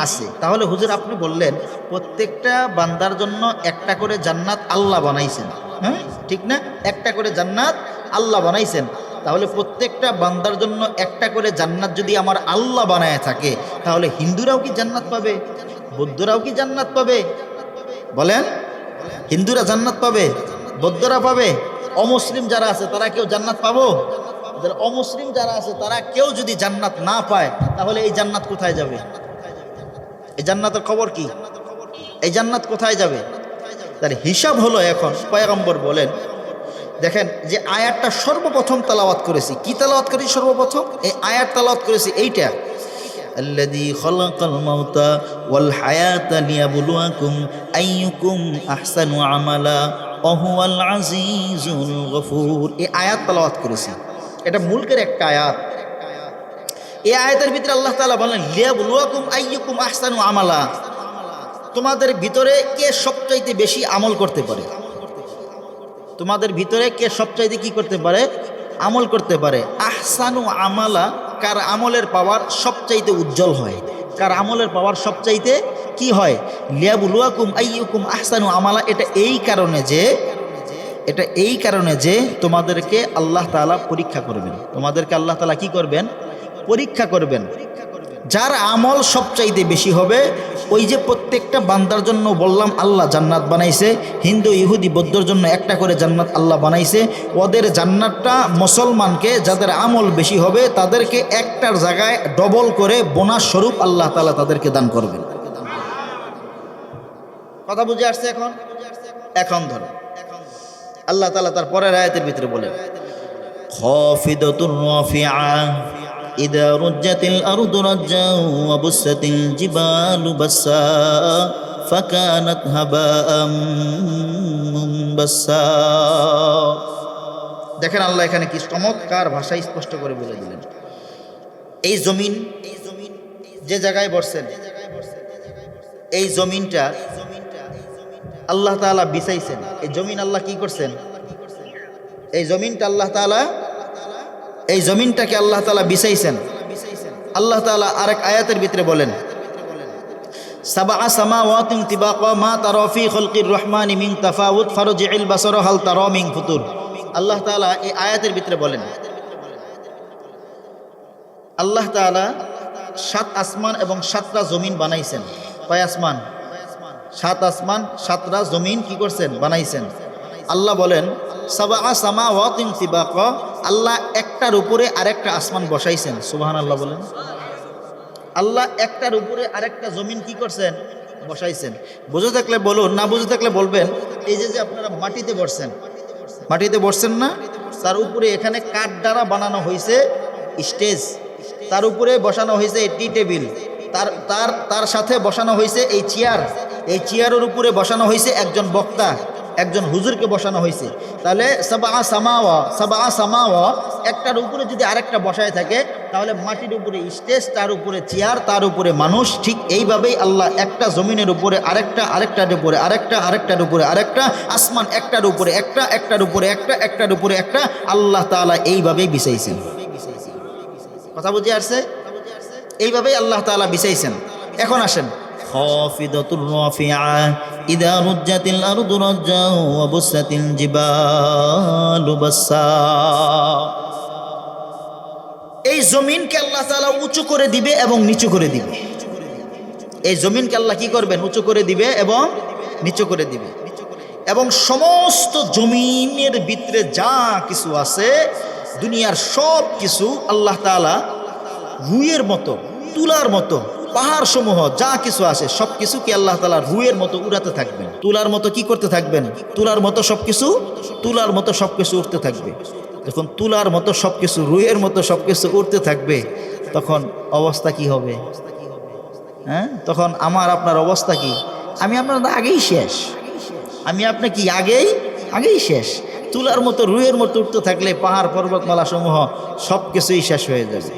আছে। তাহলে হুজুর আপনি বললেন প্রত্যেকটা বান্দার জন্য একটা করে জান্নাত আল্লাহ বানাইছেন, হ্যাঁ ঠিক না? একটা করে জান্নাত আল্লাহ বানাইছেন। তাহলে প্রত্যেকটা বান্দার জন্য একটা করে জান্নাত যদি আমার আল্লাহ বানায় থাকে, তাহলে হিন্দুরাও কি জান্নাত পাবে? বৌদ্ধরাও কি জান্নাত পাবে? বলেন, হিন্দুরা জান্নাত পাবে? বৌদ্ধরা পাবে? অমুসলিম যারা আছে তারা কেউ জান্নাত পাবো? অমুসলিম যারা আছে তারা কেউ যদি জান্নাত না পায়, তাহলে এই জান্নাত কোথায় যাবে? এই জান্নাতের খবর কি? এই জান্নাত কোথায় যাবে? তার হিসাব হলো, এখন পয়গম্বর বলেন, দেখেন যে আয়াতটা সর্বপ্রথম তেলাওয়াত করেছি, কি তেলাওয়াত করেছি সর্বপ্রথম? এই আয়াত তেলাওয়াত করেছি এইটা, আল্লাযী খালাকাল মাউতা ওয়াল হায়াতা লিয়াবলুয়াকুম আইয়ুকুম আহসানু আমালা ওয়া হুয়াল আজিজুল গফুর। এই আয়াত তেলাওয়াত করেছি, এটা মুলকের একটা আয়াত। এই আয়াতের ভিতরে আল্লাহ তাআলা বলেন, লিয়াবলুয়াকুম আইয়ুকুম আহসানু আমালা, তোমাদের ভিতরে কে সবচাইতে বেশি আমল করতে পারে? তোমাদের ভিতরে কে সবচাইতে কি করতে পারে? আমল করতে পারে। আহসানু আমালা, কার আমলের পাওয়ার সবচাইতে উজ্জ্বল হয়, কার আমলের পাওয়ার সবচাইতে কি হয়? লিয়াবলুয়াকুম আইয়ুকুম আহসানু আমালা। এটা এই কারণে যে তোমাদেরকে আল্লাহ তাআলা পরীক্ষা করবেন। তোমাদেরকে আল্লাহ তাআলা কি করবেন? পরীক্ষা করবেন। যার আমল সবচাইতে বেশি হবে, ওই যে প্রত্যেকটা বান্দার জন্য বললাম আল্লাহ জান্নাত বানাইছে, হিন্দু, ইহুদি, বৌদ্ধর জন্য একটা করে জান্নাত আল্লাহ বানাইছে। ওদের জান্নাতটা মুসলমানকে, যাদের আমল বেশি হবে তাদেরকে একটার জায়গায় ডবল করে বোনাস স্বরূপ আল্লাহ তাআলা তাদেরকে দান করবেন। কথা বুঝে আসছে এখন? এখন ধরো আল্লাহ তাআলা তার পরের আয়াতের ভিতরে বলেন, খাফিদাতুর রাফিআ ইদা রুজ্জাতিল আরদু রাজ্জা ওয়া বুসাতিল জিবালু বাসসা ফাকানাত হাবাআম মুনবাসসা। দেখেন আল্লাহ এখানে কি চমৎকার ভাষায় স্পষ্ট করে বলে দিলেন, এই জমিন যে জায়গায় বসছেন, এই জমিনটা আল্লাহ তাআলা বিছাইছেন। এই জমিন আল্লাহ কি করছেন? এই জমিনটা আল্লাহ তাআলা, এই জমিনটাকে আল্লাহ তাআলা বিছাইছেন। আল্লাহ তাআলা আরেক আয়াতের ভিতরে বলেন, সাবআ সামাওয়াতিন তিবাকা মা তারা ফি খালকির রহমানি মিন তাফাউত ফারজি'ল বাসারা হাল তারা মিন ফুতুর। আল্লাহ তাআলা এই আয়াতের ভিতরে বলেন, আল্লাহ তাআলা 7 আসমান এবং 7টা জমিন বানাইছেন। কয় আসমান? 7 আসমান 7টা জমিন কি করছেন? বানাইছেন। আল্লাহ বলেন, সাবআ সামাওয়াতিন তিবাকা, আল্লাহ একটার উপরে আরেকটা আসমান বসাইছেন। সুবহানাল্লাহ বলেন। আল্লাহ একটার উপরে আরেকটা জমিন কি করছেন? বসাইছেন। বুঝে থাকলে বলুন, না বুঝে থাকলে বলবেন। এই যে আপনারা মাটিতে বসছেন, মাটিতে বসছেন না, তার উপরে এখানে কাঠ দ্বারা বানানো হয়েছে স্টেজ, তার উপরে বসানো হয়েছে টি টেবিল, তার সাথে বসানো হয়েছে এই চেয়ার, এই চেয়ারের উপরে বসানো হয়েছে একজন বক্তা, একজন হুজুরকে বসানো হয়েছে। তাহলে সাবআ সামাওয়া একটার উপরে যদি আরেকটা বসায় থাকে, তাহলে মাটির উপরে স্টেজ, তার উপরে চেয়ার, তার উপরে মানুষ। ঠিক এইভাবেই আল্লাহ একটা জমিনের উপরে আরেকটা, আরেকটার উপরে আরেকটা, আরেকটার উপরে আরেকটা, আসমান একটার উপরে একটা, একটার উপরে একটা, একটার উপরে একটা, আল্লাহ তাআলা এইভাবেই বিছাইছেন। কথা বুঝে আসছে? এইভাবেই আল্লাহ তাআলা বিছাইছেন। এখন আসেন, খাফিদাতুর রাফিআ ইযা রুজ্জাতিল আরদু রাজ্জা ওয়া বুসাতিল জিবালু বাসসা। এই জমিনকে আল্লাহ তাআলা উঁচু করে দিবে এবং নিচু করে দিবে। এই জমিনকে আল্লাহ কি করবেন? উঁচু করে দিবে এবং নিচু করে দিবে। এবং সমস্ত জমিনের ভিতরে যা কিছু আছে, দুনিয়ার সব কিছু আল্লাহ তাআলা রুইয়ের মতো, তুলার মতো, পাহাড় সমূহ যা কিছু আছে সব কিছুকে আল্লাহ তাআলা রুইয়ের মতো উড়াতে থাকবেন। তুলার মতো কি করতে থাকবেন? তুলার মতো সবকিছু, তুলার মতো সবকিছু উঠতে থাকবে। যখন তুলার মতো সবকিছু, রুইয়ের মতো সবকিছু উঠতে থাকবে, তখন অবস্থা কি হবে? হ্যাঁ, তখন আমার আপনার অবস্থা কি? আমি আপনার আগেই শেষ, আমি আপনি কি আগেই শেষ। তুলার মতো, রুইয়ের মতো উঠতে থাকলে পাহাড় পর্বতমালা সমূহ সব কিছুই শেষ হয়ে যাবে।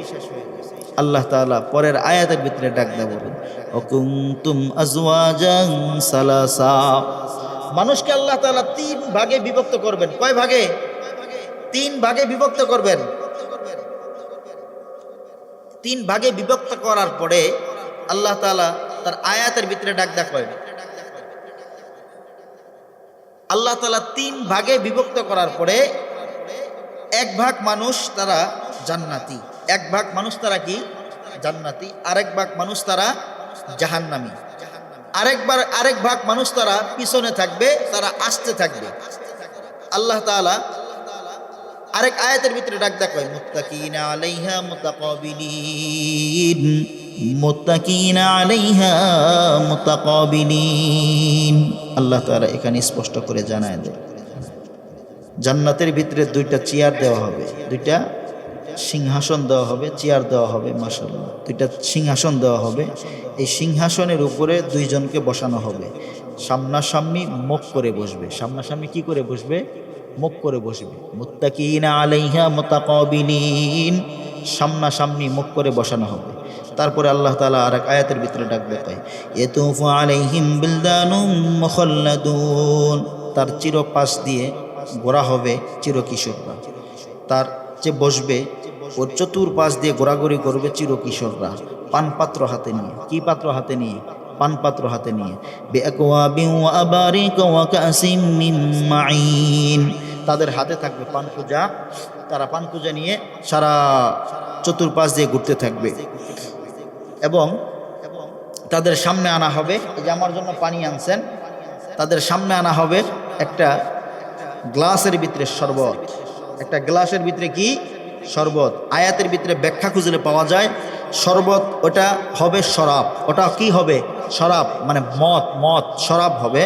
আল্লাহ তাআলা পরের আয়াতের ভিতরে ডাক দেয়া বলেন, ওয়াকুনতুম আজওয়াজান সালাসা। মানুষকে আল্লাহ তাআলা 3 ভাগে বিভক্ত করবেন। কয় ভাগে? 3 ভাগে বিভক্ত করবেন। 3 ভাগে বিভক্ত করার পরে আল্লাহ তাআলা তার আয়াতের ভিতরে ডাক দেয়া কয়, আল্লাহ তাআলা 3 ভাগে বিভক্ত করার পরে 1 ভাগ মানুষ তারা জান্নাতি, 1 ভাগ মানুষ তারা কি? জান্নাতি। আরেক ভাগ মানুষ তারা জাহান্নামী। আরেক ভাগ মানুষ তারা পিছনে থাকবে, তারা আসতে থাকবে। আল্লাহ তাআলা আরেক আয়াতের ভিতরে ডাক দেয়া কয়, মুত্তাকিনা আলাইহা মুতাকাবিলিন, মুত্তাকিনা আলাইহা মুতাকাবিলিন। আল্লাহ তাআলা এখানে স্পষ্ট করে জানায় দেয়, জান্নাতের ভিতরে 2টা চেয়ার দেওয়া হবে, 2টা সিংহাসন দেওয়া হবে, চেয়ার দেওয়া হবে। মাশাআল্লাহ, 2টা সিংহাসন দেওয়া হবে। এই সিংহাসনের উপরে 2 জনকে বসানো হবে, সামনাসামনি মুখ করে বসবে। সামনাসামনি কি করে বসবে? মুখ করে বসবে। মুত্তাকিনা আলাইহা মুতাকাবিলিন, সামনাসামনি মুখ করে বসানো হবে। তারপরে আল্লাহ তাআলা আরেক আয়াতের ভিতরে ডাক দেয়, ইয়াতুফু আলাইহিম বিলদানুম মুখাল্লাদুন। তার চিরপাশ দিয়ে ঘোরা হবে চিরকিশোররা। তার যে বসবে ওর চতুর্পাশ দিয়ে ঘোরাঘুরি করবে চিরকিশোররা, পানপাত্র হাতে নিয়ে। কি পাত্র হাতে নিয়ে? পানপাত্র হাতে নিয়ে। বিআকওয়াবিন ওয়া আবারিকা ওয়া কাসিম মিন মাঈন। তাদের হাতে থাকবে পানকুজা, তারা পানকুজা নিয়ে সারা চতুর্পাশ দিয়ে ঘুরতে থাকবে। এবং তাদের সামনে আনা হবে, এই যে আমার জন্য পানি আনছেন, তাদের সামনে আনা হবে একটা গ্লাসের ভিতরে শরবত। একটা গ্লাসের ভিতরে কি? শরবত। আয়াতের ভিতরে ব্যাখ্যা খুঁজলে পাওয়া যায়, শরবত ওটা হবে শরাব। ওটা কি হবে? শরাব, মানে মদ শরাব হবে।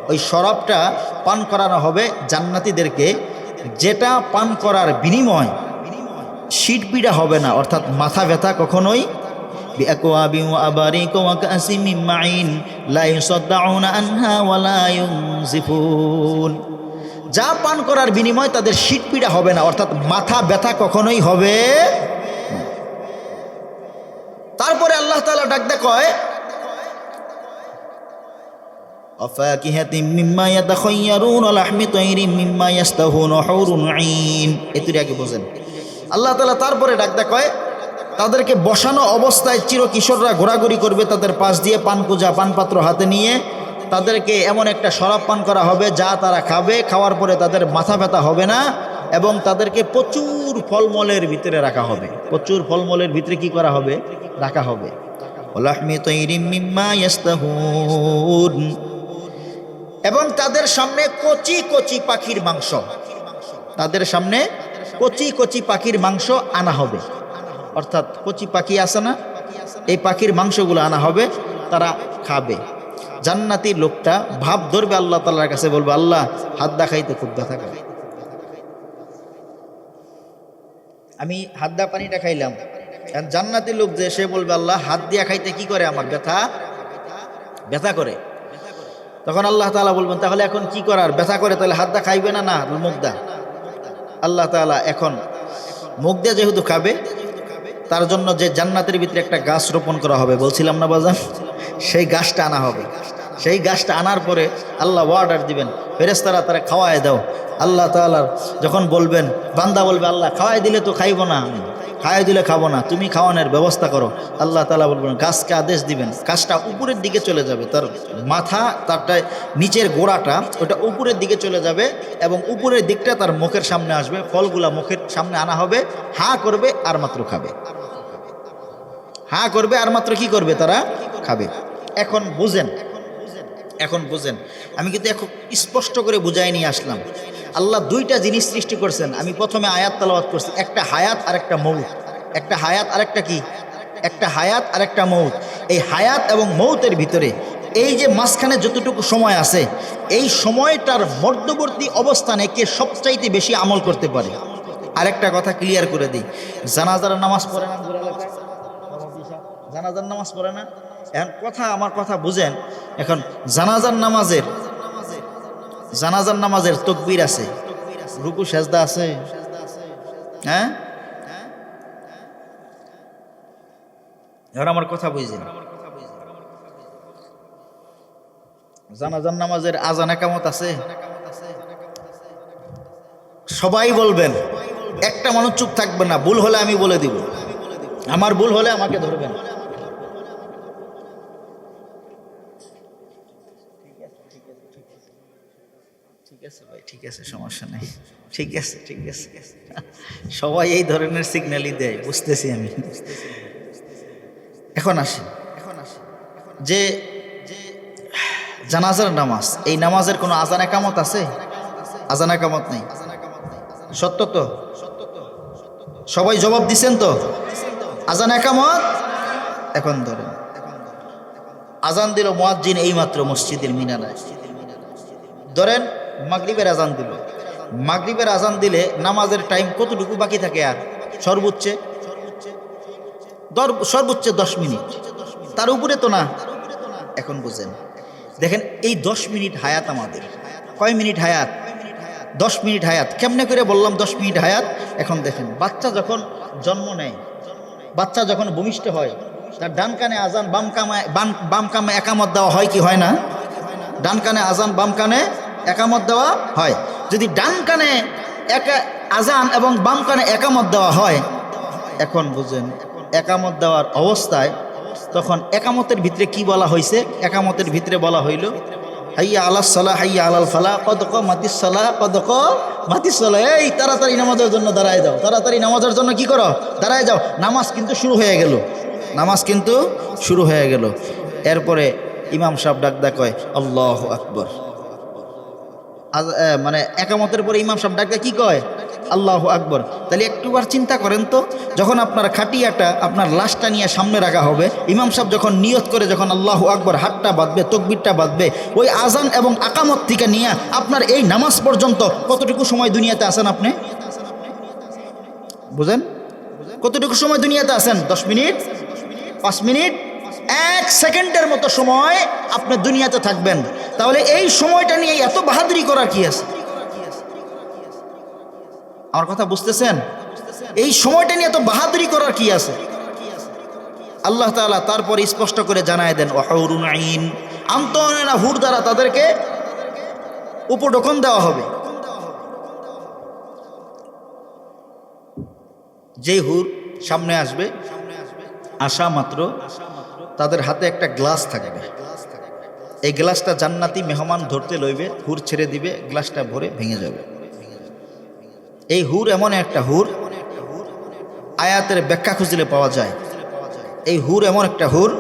ওই শরাবটা পান করানো হবে জান্নাতীদেরকে, যেটা পান করার বিনিময় শিরপিড়া হবে না, অর্থাৎ মাথা ব্যথা কখনোই। বিআকওয়াবিন ওয়া আবারিকা ওয়া কাসিম মিন মাঈন লা ইউসাদ্দাউনা আনহা ওয়া লা ইউনজিফুন। যা পান করার বিনিময় তাদের শিরপিড়া হবে না, অর্থাৎ মাথা ব্যথা কখনোই হবে। তারপরে আল্লাহ তাআলা ডাক দেয়া কয়, আফাকিহাতিম মিম্মা ইয়াতাখায়্যারুন ওয়া লাহমি তায়রিম মিম্মা ইয়াস্তাহুন হুরুন আইন। এতুই আগে বোঝেন। আল্লাহ তাআলা তারপরে ডাক দেয়া কয়, তাদেরকে বসানো অবস্থায় চিরকিশোররা ঘোরাঘুরি করবে তাদের পাশ দিয়ে পানকুজা, পানপাত্র হাতে নিয়ে। তাদেরকে এমন একটা শরাব পান করা হবে যা তারা খাবে, খাওয়ার পরে তাদের মাথা ব্যথা হবে না। এবং তাদেরকে প্রচুর ফলমূলের ভিতরে রাখা হবে, প্রচুর ফলমূলের ভিতরে কি করা হবে? রাখা হবে। ওয়ালাহমি তায়রিম মিম্মা ইয়াস্তাহুন। এবং তাদের সামনে কচি কচি পাখির মাংস, তাদের সামনে কচি কচি পাখির মাংস আনা হবে। অর্থাৎ কচি পাখি আছে না, এই পাখির মাংসগুলো আনা হবে, তারা খাবে। জান্নাতি লোকটা ভাব ধরবে আল্লাহ তাআলার কাছে, বলবে, আল্লাহ হাত দা খাইতে খুব ব্যথা করে, আমি হাত দা পানিটা খাইলাম। জান্নাতি লোক যে, সে বলবে, আল্লাহ হাত দিয়া খাইতে কি করে? আমার ব্যথা করে। তখন আল্লাহ তাআলা বলবেন, তাহলে এখন কি করার? ব্যথা করে তাহলে হাত দা খাইবে না? না, মুখ দা। আল্লাহ তাআলা এখন মুখ দিয়ে যেহেতু খাবে, তার জন্য যে জান্নাতের ভিতরে একটা গাছ রোপণ করা হবে, বলছিলাম না বাজান, সেই গাছটা আনা হবে। সেই গাছটা আনার পরে আল্লাহ অর্ডার দিবেন, ফেরেশতারা তারা খাওয়ায় দাও। আল্লাহ তাআলা যখন বলবেন, বান্দা বলবে, আল্লাহ খাওয়াই দিলে তো খাইব না, খাওয়াই দিলে খাবো না, তুমি খাওয়ানোর ব্যবস্থা করো। আল্লাহ তাআলা বলবেন, গাছকে আদেশ দিবেন, গাছটা উপরের দিকে চলে যাবে, তার মাথা, তারটা নিচের গোড়াটা ওটা উপরের দিকে চলে যাবে এবং উপরের দিকটা তার মুখের সামনে আসবে, ফলগুলা মুখের সামনে আনা হবে, হাঁ করবে আর মাত্র খাবে, হাঁ করবে আর মাত্র কি করবে, তারা খাবে। এখন বুঝেন, এখন বুঝেন, আমি কিন্তু এখন স্পষ্ট করে বুঝাই নিয়ে আসলাম। আল্লাহ দুইটা জিনিস সৃষ্টি করছেন, আমি প্রথমে আয়াত তেলাওয়াত করছি, একটা হায়াত আর একটা মৌত, একটা হায়াত আর একটা কি, একটা হায়াত আর একটা মৌত। এই হায়াত এবং মৌতের ভিতরে এই যে মাঝখানে যতটুকু সময় আছে, এই সময়টার মধ্যবর্তী অবস্থানে কে সবচাইতে বেশি আমল করতে পারে। আরেকটা কথা ক্লিয়ার করে দিই, জানাজার নামাজ পড়ে না, জানাজার নামাজ পড়ে না, এখন কথা, আমার কথা বুঝেন। এখন জানাজার নামাজের তাকবীর আছে, রুকু সেজদা আছে, হ্যাঁ? এবার আমার কথা বুঝছেন, জানাজার নামাজের আজান একামত আছে, সবাই বলবেন, একটা মানুষ চুপ থাকবে না, ভুল হলে আমি বলে দিব, আমার ভুল হলে আমাকে ধরবেন। ঠিক আছে ভাই, ঠিক আছে, সমস্যা নেই, ঠিক আছে, ঠিক আছে, সবাই এই ধরনের সিগন্যালই দেয়, বুঝতেছি আমি। এখন আসি, যে জানাজার নামাজ, এই নামাজের কোনো আজান একামত আছে? আজান একামত নেই, সত্য তো? সবাই জবাব দিছেন তো? আজান একামত? এখন ধরেন, আজান দিল মুয়াজ্জিন এইমাত্র মসজিদের মিনারায়, ধরেন মাগরিবের আজান দিল, মাগরিবের আজান দিলে নামাজের টাইম কতটুকু বাকি থাকে? আর সর্বোচ্চ 10 মিনিট, তার উপরে তো না। এখন বুঝেন, দেখেন এই 10 মিনিট হায়াত আমাদের, কয় মিনিট হায়াত? 10 মিনিট হায়াত। কেমনে করে বললাম 10 মিনিট হায়াত? এখন দেখেন, বাচ্চা যখন জন্ম নেয়, বাচ্চা যখন ভূমিষ্ঠ হয়, তার ডান কানে আজান, বাম কানে একামত দেওয়া হয় কি হয় না? ডান কানে আজান, বাম কানে একামত দেওয়া হয়। যদি ডান কানে আজান এবং বাম কানে একামত দেওয়া হয়, এখন বুঝেন একামত দেওয়ার অবস্থায় তখন একামতের ভিতরে কি বলা হয়েছে? একামতের ভিতরে বলা হইল, হাইয়া আলাস সালাহ হাইয়া আলাল ফালাহ কদ কামাতিস সালাহ কদ কামাতিস সালাহ, এই তাড়াতাড়ি নামাজের জন্য দাঁড়ায় যাও, তাড়াতাড়ি নামাজের জন্য কি করো? দাঁড়ায় যাও। নামাজ কিন্তু শুরু হয়ে গেল, নামাজ কিন্তু শুরু হয়ে গেল। এরপরে ইমাম সাহেব ডাক কয় আল্লাহু আকবার, মানে একামতের পরে ইমাম সাহেব ডাক কি কয়? আল্লাহু আকবার। তাহলে একটুবার চিন্তা করেন তো, যখন আপনার খাটিয়াটা, আপনার লাশটা নিয়ে সামনে রাখা হবে, ইমাম সাহেব যখন নিয়ত করে যখন আল্লাহু আকবার হাতটা বাঁধবে, তকবিরটা বাঁধবে, ওই আজান এবং আকামত থেকে নিয়ে আপনার এই নামাজ পর্যন্ত কতটুকু সময় দুনিয়াতে আছেন আপনি? বুঝেন কতটুকু সময় দুনিয়াতে আছেন? 10 মিনিট, 5 মিনিট, 1 সেকেন্ডের মতো সময় আপনি দুনিয়াতে থাকবেন। তাহলে এই সময়টা নিয়ে এত বাহাদুরি করার কি আছে? আমার কথা বুঝতেছেন? এই সময়টা নিয়ে এত বাহাদুরি করার কি আছে? আল্লাহ তাআলা তারপর স্পষ্ট করে জানায় দেন, ওয়াহুরুন আইন, আন্তঃনা হুর দ্বারা তাদেরকে উপঢৌকন দেওয়া হবে। যে হুর সামনে আসবে, আসা মাত্র তাদের হাতে একটা গ্লাস থাকবে, এই গ্লাসটা জান্নাতি মেহমান ধরতে লইবে, হুর ছেড়ে দিবে, গ্লাসটা ভরে ভেঙে যাবে। এই হুর এমন একটা হুর, আয়াতের ব্যাখ্যা খুঁজলে পাওয়া যায়। এই হুর এমন একটা হুর,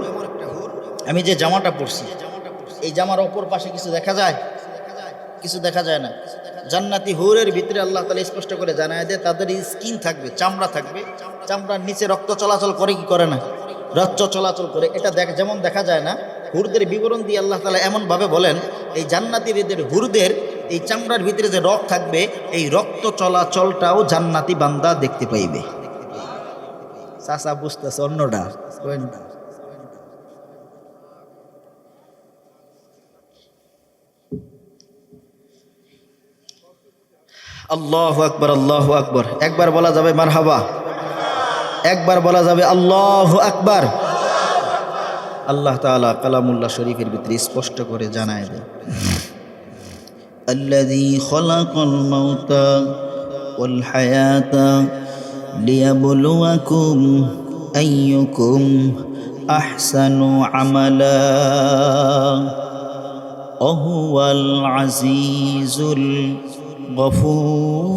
আমি যে জামাটা পরছি, এই জামার অপর পাশে কিছু দেখা যায়? কিছু দেখা যায় না। জান্নাতি হুরের ভিতরে আল্লাহ তাআলা স্পষ্ট করে জানায় দেয়, তাদের স্কিন থাকবে, চামড়া থাকবে, চামড়ার নিচে রক্ত চলাচল করে কি করে না? রক্ত চলাচল করে। এটা যেমন দেখা যায় না, হুরদের বিবরণ দিয়ে আল্লাহ তাআলা এমনভাবে বলেন, এই জান্নাতীদের হুরদের এই চামড়ার ভিতরে যে রক্ত থাকবে, এই রক্ত চলাচলটাও জান্নাতি বান্দা দেখতে পাইবে। চাচা বুঝতেছে অন্যটা? আল্লাহু আকবার, আল্লাহু আকবার। একবার বলা যাবে মারহাবা, একবার বলা যাবে আল্লাহু আকবার। আল্লাহ তাআলা কালামুল্লাহ শরীফের ভিতরে স্পষ্ট করে জানায় দেয়, আল্লাযী খালাকাল মাউতা ওয়াল হায়াতা লিয়াবলুয়াকুম আইয়ুকুম আহসানু আমালা ওহুয়াল আজিজুল গফুর।